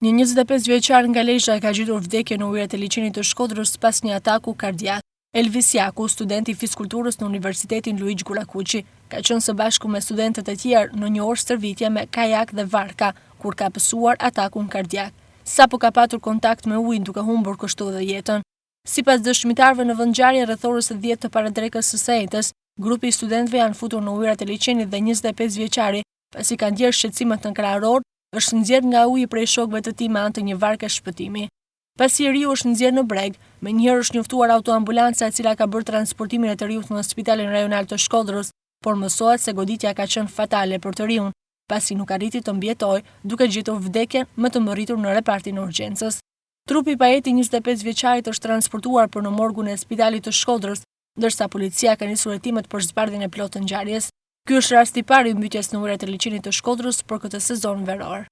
Një 25 vjeçar nga Lezhë ka gjetur vdekje në ujërat e liçenit të Shkodrës pas një ataku kardiak. Elvis Jaku, student i fizkulturës në Universitetin Luigjë Gurakuqi, ka qenë së bashku me studentët e tjerë në një orë stërvitje me kajak dhe varka, kur ka pësuar atakun kardiak. Sapo ka patur kontakt me ujin duke humbur kështu edhe jetën. Sipas dëshmitarëve në vendngjarje rreth orës 10 të paradrekës së sejtës, grupi i studentëve janë futur në ujërat e liçenit dhe 25 vjeçari, pasi kanë ndjerë shqetësimet në krahoror, është nxjerrë nga uji prej shokëve të tij me anë të një varke shpëtimi. Pasi riu është nxjerrë në breg, menjëherë është njoftuar autoambulanca e cila ka bërë transportimin e të riut në Spitalin Rajonal të Shkodrës, por mësohet se goditja ka qenë fatale për të riun, pasi nuk arriti të mbijetojë, duke gjetur vdekjen më të mëritur në repartin e urgjencës. Trupi i pajeti 25 vjeçarit është transportuar për në morgun e Spitalit të Shkodrës, ndërsa policia ka nisur hetimet për zbardhjen e plotë të ngjarjes. Ky është rasti i parë i mbytjes në ujërat e liçenit të Shkodrës për këtë sezon veror.